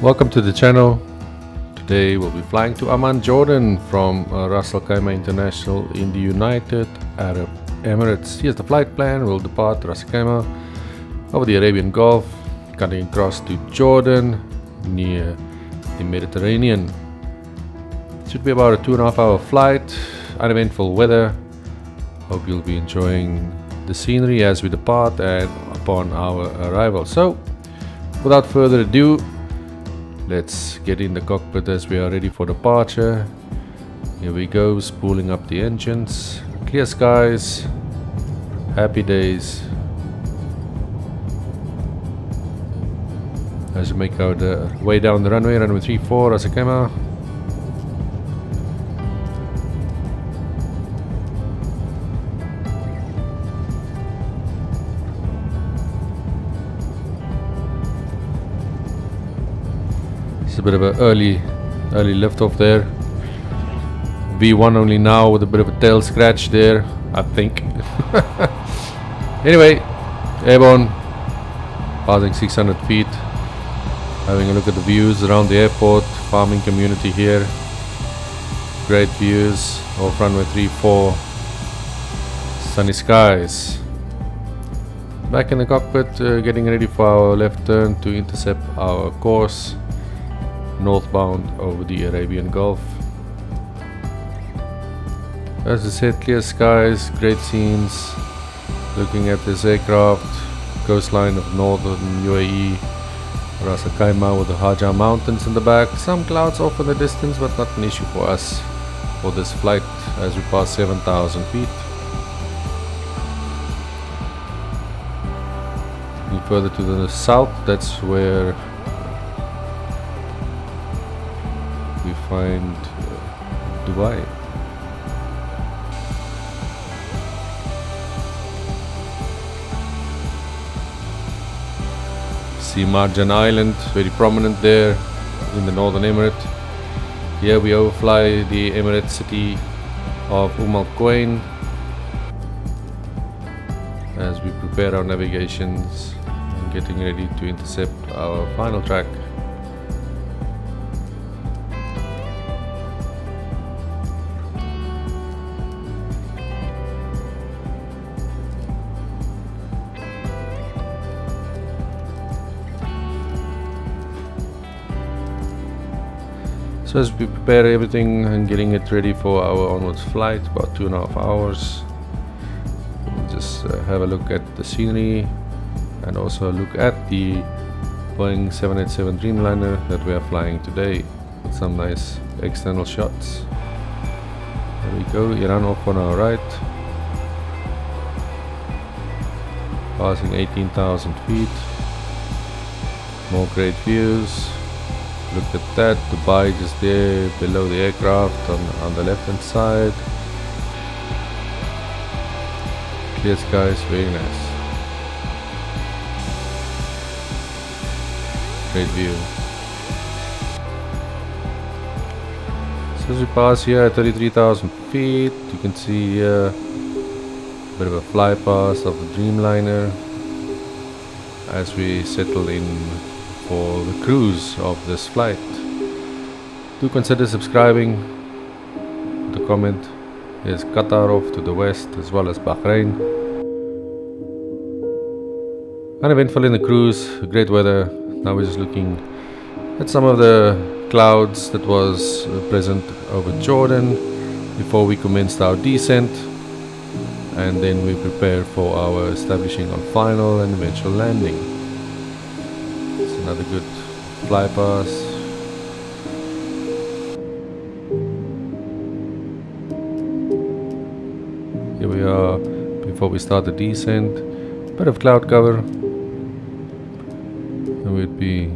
Welcome to the channel. Today we'll be flying to Amman, Jordan from Khaimah International in the United Arab Emirates. Here's the flight plan. We'll depart Khaimah over the Arabian Gulf, cutting across to Jordan near the Mediterranean. It should be about a 2.5 hour flight, uneventful weather. Hope you'll be enjoying the scenery as we depart and upon our arrival. So without further ado, let's get in the cockpit as we are ready for departure. Here we go, spooling up the engines. Clear skies, happy days. As we make our way down the runway 34, Khaimah. It's a bit of an early liftoff there. V1 only now with a bit of a tail scratch there, I think. Anyway, airborne, passing 600 feet, having a look at the views around the airport, farming community here. Great views off runway 34, sunny skies. Back in the cockpit, getting ready for our left turn to intercept our course northbound over the Arabian Gulf. As I said, clear skies, great scenes. Looking at this aircraft, coastline of northern UAE, Khaimah with the Haja mountains in the back. Some clouds off in the distance, but not an issue for us for this flight as we pass 7,000 feet. Looking further to the south, that's where we find Dubai. See Marjan Island, very prominent there in the Northern Emirate. Here we overfly the Emirate city of RAK as we prepare our navigations and getting ready to intercept our final track. So as we prepare everything and getting it ready for our onwards flight, about 2.5 hours, we'll just have a look at the scenery and also look at the Boeing 787 Dreamliner that we are flying today with some nice external shots. There we go, Iran off on our right, passing 18,000 feet, more great views. Look at that, Dubai just there below the aircraft on the left hand side. Clear skies, very nice. Great view. So as we pass here at 33,000 feet, you can see here a bit of a fly past of the Dreamliner as we settle in for the cruise of this flight. Do consider subscribing. The comment is Qatar off to the west as well as Bahrain. Uneventful in the cruise, great weather. Now we're just looking at some of the clouds that was present over Jordan before we commenced our descent, and then we prepare for our establishing on final and eventual landing. Another good fly pass. Here we are before we start the descent. Bit of cloud cover. And we'd be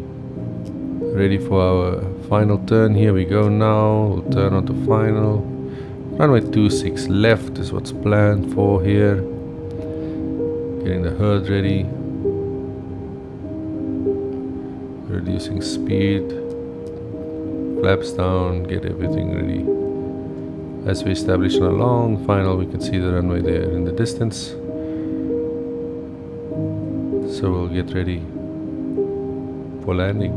ready for our final turn. Here we go now. We'll turn onto final. Runway 26 left is what's planned for here. Getting the herd ready. Reducing speed, flaps down, get everything ready. As we establish on a long final, we can see the runway there in the distance. So we'll get ready for landing.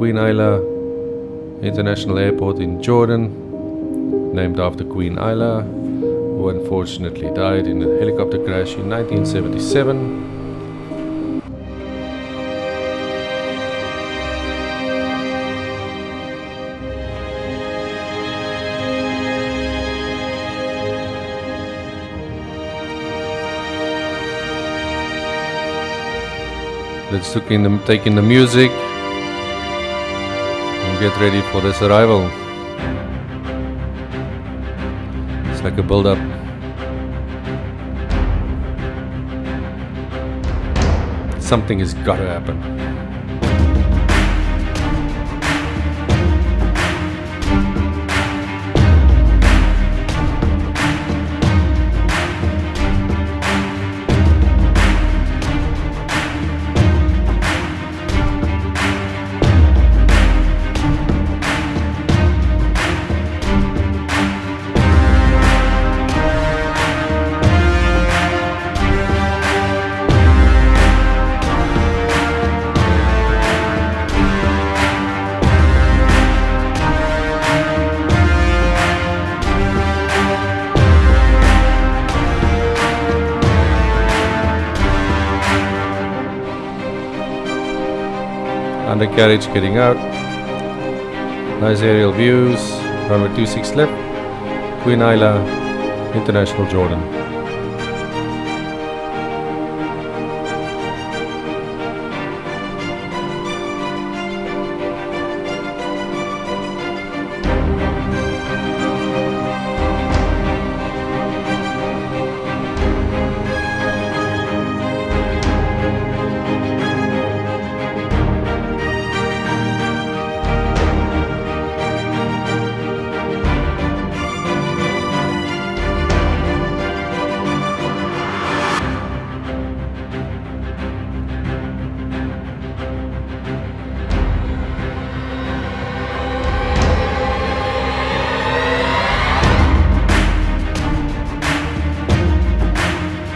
Queen Alia International Airport in Jordan, named after Queen Alia, who unfortunately died in a helicopter crash in 1977. Let's take in the music and get ready for this arrival. It's like a build-up. Something has got to happen. Undercarriage getting out. Nice aerial views. Runway 26 left. Queen Alia International Jordan.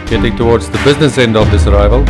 Getting towards the business end of this arrival.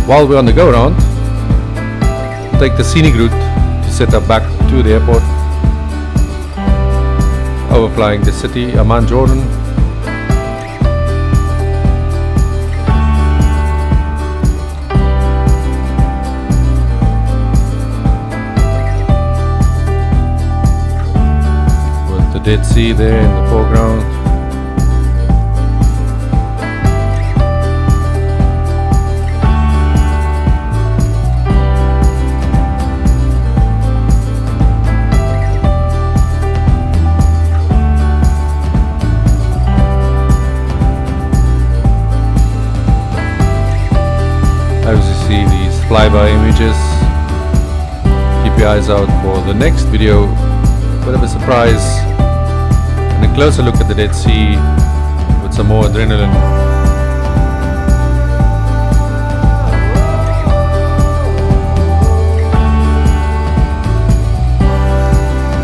While we're on the go round, we'll take the scenic route to set up back to the airport, overflying the city, Amman, Jordan. With the Dead Sea there in the foreground. As you see these flyby images, keep your eyes out for the next video. Bit of a surprise and a closer look at the Dead Sea with some more adrenaline.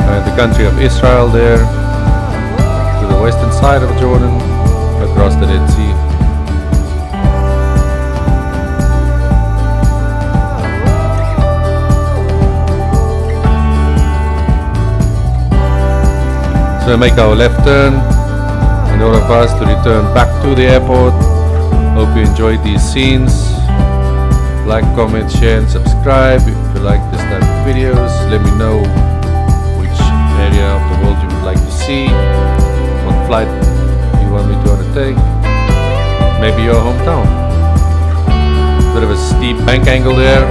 And the country of Israel there to the western side of Jordan across the Dead Sea. So we make our left turn in order for us to return back to the airport. Hope you enjoyed these scenes. Like, comment, share and subscribe if you're you like this type of videos. Let me know which area of the world you would like to see, what flight you want me to undertake, maybe your hometown. Bit of a steep bank angle there,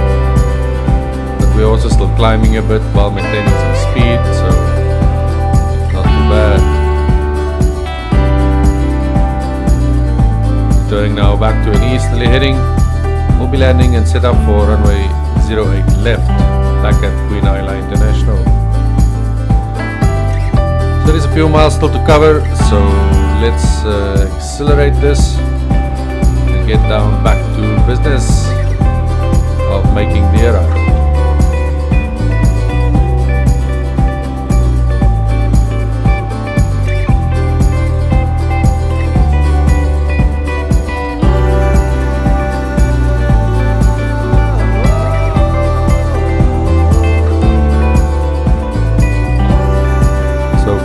but we're also still climbing a bit while maintaining some speed, so not too bad. Turning now back to an easterly heading. We'll be landing and set up for runway 08 left, back at Queen Alia International. So there's a few miles still to cover, so let's accelerate this and get down back to business of making the arrival.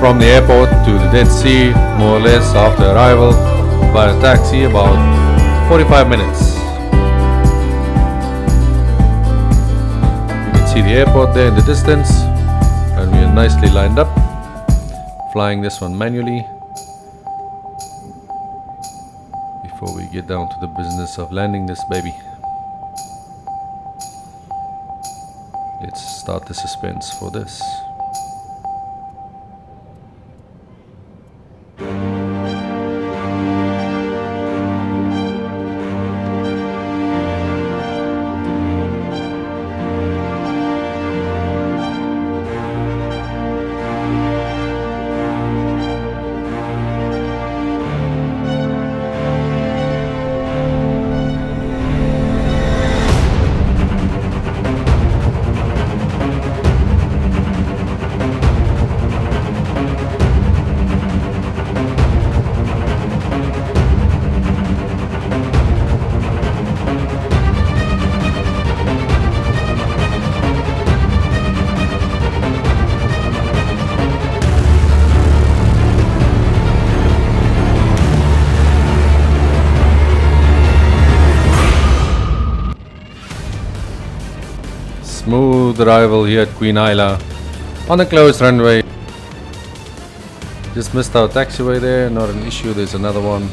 From the airport to the Dead Sea, more or less after arrival, by a taxi about 45 minutes. You can see the airport there in the distance, and we are nicely lined up, flying this one manually before we get down to the business of landing this baby. Let's start the suspense for this. Smooth arrival here at Queen Alia on a closed runway. Just missed our taxiway there, not an issue, there's another one.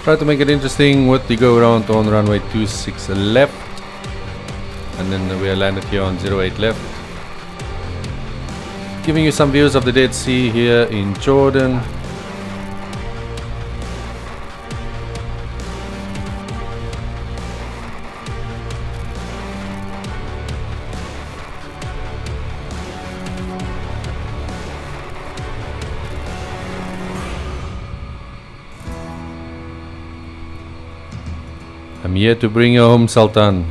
Try to make it interesting with the go around on runway 26 left, and then we are landed here on 08 left. Giving you some views of the Dead Sea here in Jordan. I'm here to bring you home, Sultan.